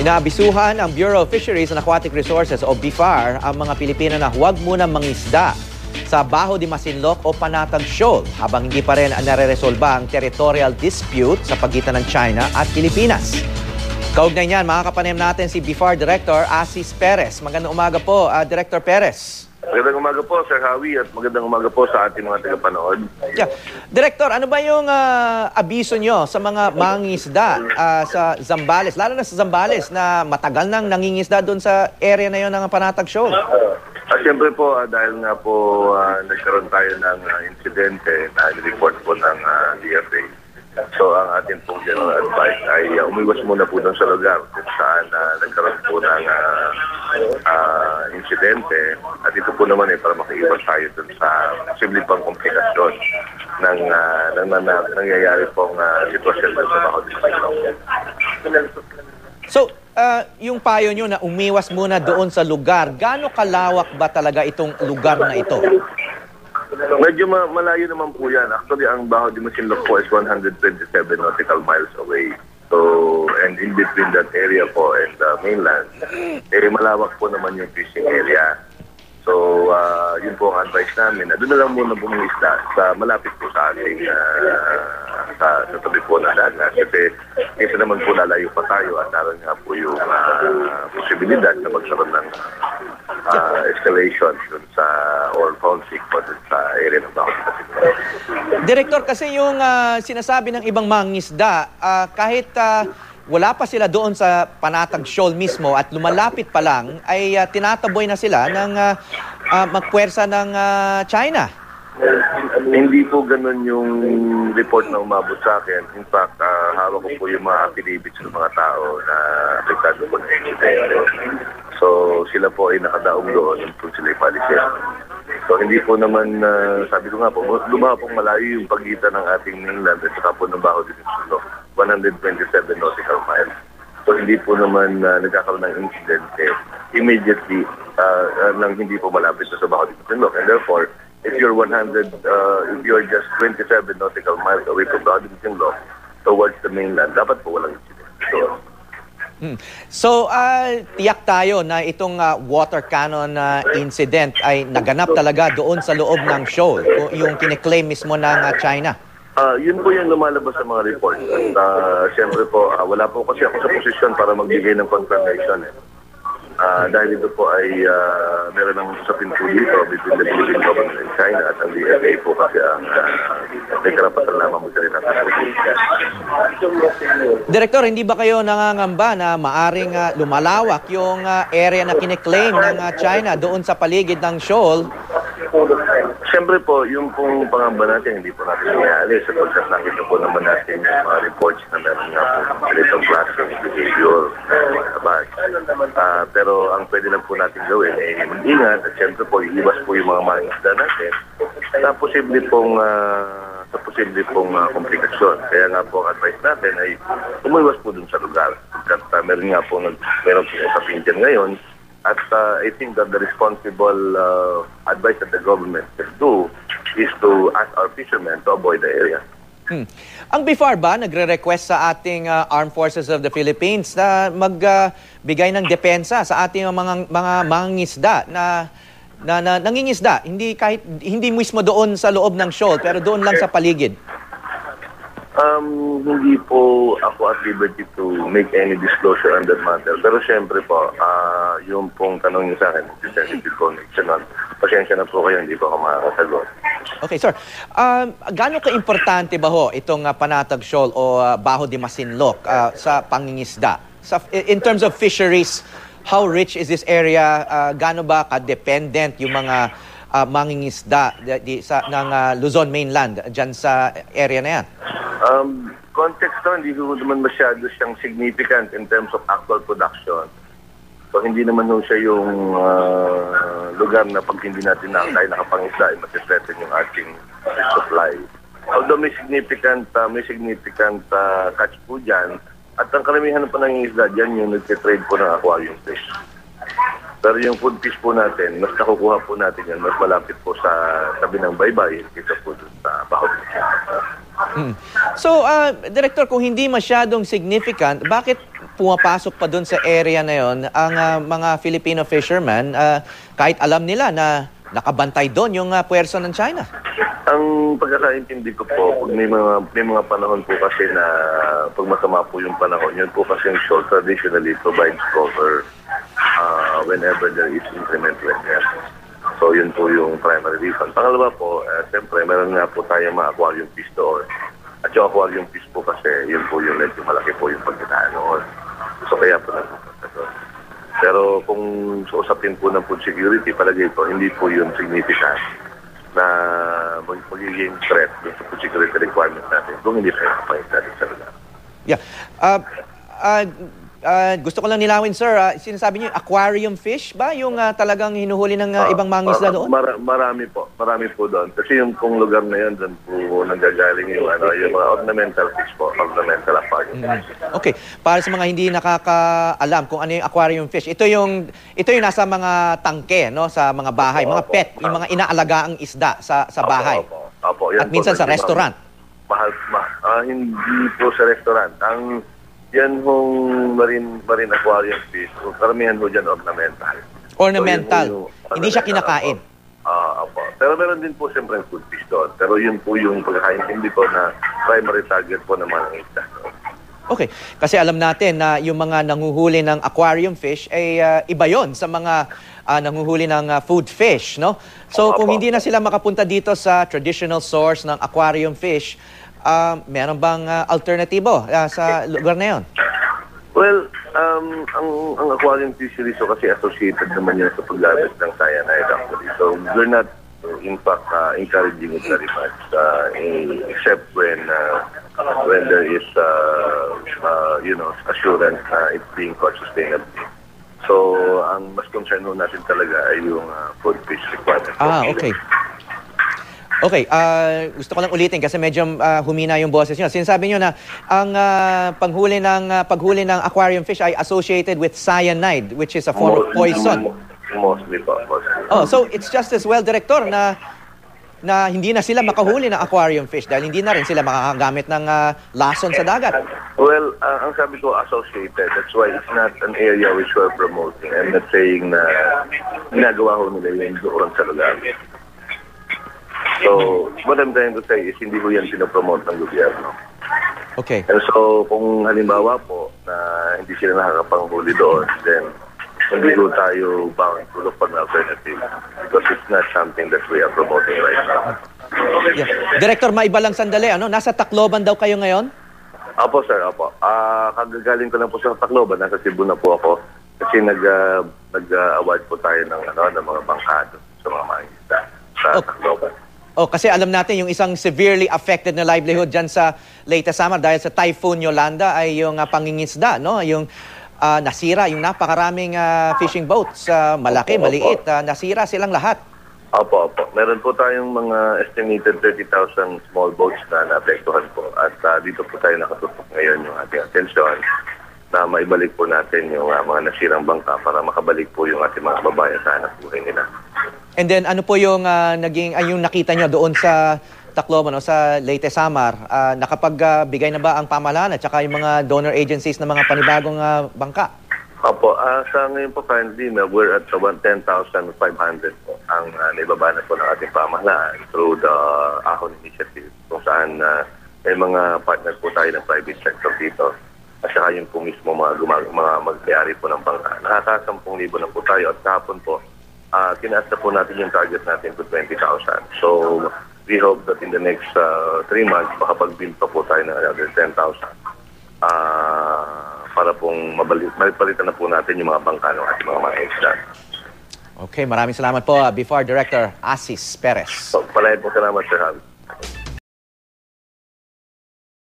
Inaabisuhan ang Bureau of Fisheries and Aquatic Resources o BIFAR ang mga Pilipino na huwag muna mangisda sa Baho de Masinloc o Panatag Shoal habang hindi pa rin nare-resolba ang territorial dispute sa pagitan ng China at Pilipinas. Kaugnay niyan, makakapanem natin si BIFAR Director Asis Perez. Magandang umaga po, Director Perez. Magandang umaga po, Sir Howie, at magandang umaga po sa ating mga tagapanood. Yeah. Director, ano ba yung abiso nyo sa mga mangingisda sa Zambales, lalo na sa Zambales na matagal nang nangingisda doon sa area na yon ng Panatag Shoal? Siyempre po, dahil nga po nagkaroon tayo ng insidente na report po ng DFA. So ang ating pong general advice ay umiwas muna po doon sa lugar kung saan nagkaroon po ng insidente. At ito po naman para makiiwas tayo doon sa posibleng pang komplikasyon ng nangyayari pong sitwasyon sa Baho de Masinloc. So, yung payo nyo na umiwas muna doon sa lugar, gaano kalawak ba talaga itong lugar na ito? Medyo malayo naman po yan. Actually, ang Baho de Masinloc po is 127 nautical miles away. So, and in between that area po and the mainland, malawak po naman yung fishing area. So, yun po ang advice namin. Doon na lang muna bumisda sa malapit po sa ating sa tabi po na dagat. Kasi isa naman po lalayo pa tayo at naroon nga po yung posibilidad na magkaroon ng escalation dun sa or conflict po dun sa area ng Baho de Masinloc. Director, kasi yung sinasabi ng ibang mangingisda, kahit wala pa sila doon sa Panatag Shoal mismo at lumalapit pa lang, ay tinataboy na sila ng magpuwersa ng China. Hindi po ganun yung report na umabot sa akin. In fact, hawak ko po yung mga affidavits ng mga tao na apektado po ng incidente. So, sila po ay nakadaong doon kung sila ipalisin. So, hindi po naman, sabi ko nga po, lumaha pong malayo yung pagitan ng ating mainland at saka po ng Baho de Masinloc, 127 nautical miles. So, hindi po naman nagkakaroon ng incidente immediately nang hindi po malapit sa Baho de Masinloc. And therefore, if you're just 27 nautical miles away from Baho de Masinloc towards the mainland, dapat po walang incident. So, tiyak tayo na itong water cannon incident ay naganap talaga doon sa loob ng shoal, yung kiniklaim mismo ng China. Yun po yung lumalabas sa mga report. At siyempre po, wala po kasi ako sa posisyon para magbigay ng confirmation. Dahil ito po ay meron ng usapin po dito between the Philippine government and China at ang DFA po kasi ang may karapatan lamang magsalita sa Director, hindi ba kayo nangangamba na maaring lumalawak yung area na kiniklaim ng China doon sa paligid ng shoal? Siyempre po, yung pong pangamba natin, hindi po natin iniaalis sapagkat nakita po naman natin yung mga reports na meron nga po ganitong klaseng behavior pero ang pwede lang po natin gawin ay mag-ingat at siyempre po, iiwas po yung mga mangingisda natin sa posible pong komplikasyon. Kaya nga po ang advice natin ay umiwas po dun sa lugar. At meron nga po meron po usapin dyan ngayon. At I think that the responsible advice that the government can do is to ask our fishermen to avoid the area. Ang BIFAR ba nagre-request sa ating Armed Forces of the Philippines na magbigay ng depensa sa ating mga mangingisda na nangingisda, hindi mismo doon sa loob ng shoal pero doon lang sa paligid? Hindi po ako at liberty to make any disclosure on that matter. Pero siyempre po, yung pong tanong niyo sa akin, sensitive connection, pasensya na po kayo, hindi po ako makakasagot. Okay, sir. Gaano ka-importante ba ho itong Panatag Shoal o Baho de Masinloc sa pangingisda? In terms of fisheries, how rich is this area? Gaano ba ka-dependent yung mga mangingisda ng Luzon mainland dyan sa area na yan? Context to, hindi ko naman masyado siyang significant in terms of actual production. So hindi naman siya yung lugar na pag hindi natin tayo nakapangisda ay matitreaten yung ating supply. Although may significant catch po dyan, at ang karamihan pa ng isda dyan yung nagtitrade po ng aquarium fish. Pero yung food fish po natin, mas nakukuha po natin yan, mas malapit po sa tabi ng baybay, kita po dun sa Baho de Masinloc. So, Director, kung hindi masyadong significant, bakit pumapasok pa doon sa area na yon ang mga Filipino fishermen kahit alam nila na nakabantay doon yung puwersa ng China? Ang pagkakaintindi ko po, may mga panahon po kasi na pag masama po yung panahon, yun po kasi yung shoal traditionally provides cover whenever there is inclement wetness. So yun po yung primary reason. Pangalawa po, siyempre meron nga po tayo mga aquarium fish doon. At yung aquarium fish po kasi, yun po yung medyo malaki po yung pagkitaan noon. So kaya po nagpupunta doon. Pero kung usapin po ng food security, palagay po, hindi po yun significant na magiging threat sa food security requirement natin kung hindi tayo kapahit natin sa lugar. Yeah. Gusto ko lang nilawin, sir. Sinasabi niyo, aquarium fish ba yung talagang hinuhuli ng ibang mangisda doon? Marami po doon. Kasi yung pong lugar na yun, doon po nanggagaling yung mga ornamental fish po, ornamental aquarium fish. Okay. Para sa mga hindi nakakaalam kung ano yung aquarium fish, ito yung nasa mga tangke, no, sa mga bahay, mga pet, yung mga inaalagaang isda sa bahay. Opo. At minsan sa restaurant. Hindi po sa restaurant. Yan hong marine aquarium fish, karamihan ho dyan ornamental. Ornamental. So, hindi siya kinakain. Opo. Pero meron din po siyempre food fish doon. Pero yun po yung pagkakaintindi ko na primary target po ng mga isda. Okay. Kasi alam natin na yung mga nanguhuli ng aquarium fish ay iba yon sa mga nanguhuli ng food fish, no? So kung hindi na sila makapunta dito sa traditional source ng aquarium fish, meron bang alternatibo sa lugar na yon? Well, ang aquarium fisheries so kasi associated naman yun sa paggamit ng cyanide actually. So we're not in fact encouraging it very much except when there is assurance na it's being caught sustainably. So ang mas concern natin talaga ay yung food fish requirement. Okay. Okay, gusto ko lang ulitin kasi medyo humina yung boses nyo. Sinasabi nyo na ang paghuli ng aquarium fish ay associated with cyanide, which is a form of poison. Mostly po. Oh, so it's just as well, Director, na hindi na sila makahuli ng aquarium fish dahil hindi na rin sila makakagamit ng lason sa dagat. Well, ang sabi ko associated. That's why it's not an area which we're promoting. I'm not saying na ginagawa ho nila yung doon sa lugar. So, what I'm trying to say is hindi ko yan pinopromote ng gobyerno. Okay. And so, kung halimbawa po na hindi sila nakakapanghuli doon, then hindi ko tayo bound to look for an alternative because it's not something that we are promoting right now. Yeah. Director, maiba lang sandali. Nasa Tacloban daw kayo ngayon? Apo, sir. Apo. Kagagaling ko lang po sa Tacloban. Nasa Cebu na po ako. Kasi nag-award po tayo ng mga bangkado sa mga mangisda sa Tacloban. Oh, kasi alam natin yung isang severely affected na livelihood dyan sa Leyte Samar dahil sa Typhoon Yolanda ay yung pangingisda, no? Yung nasira, yung napakaraming fishing boats, malaki, maliit, nasira silang lahat. Opo. Meron po tayong mga estimated 30,000 small boats na naapektuhan po. At dito po tayo nakatutok ngayon yung ating atensyon na maibalik po natin yung mga nasirang bangka para makabalik po yung ating mga kababayan sa hanap buhay nila. And then ano po yung yung nakita nyo doon sa Tacloban, sa Leyte Samar? Nakapagbigay na ba ang pamahalaan at saka yung mga donor agencies ng mga panibagong bangka? Opo, sa ngayon po currently we're at 10,500 po ang naibaba na po ng ating pamahalaan through the Ahon Initiative kung saan may mga partner po tayo ng private sector dito at saka yung po mismo mga mag-ayari po ng bangka. Nakaka-10,000 na po tayo at kahapon po tinaas na po natin yung target natin to 20,000. So, we hope that in the next 3 months, makapag-build pa po tayo ng another 10,000 para pong mapalitan na po natin yung mga bangka ng ating mga isda. Okay, maraming salamat po, BIFAR Director Asis Perez. So, palayan po salamat, Sir Javi.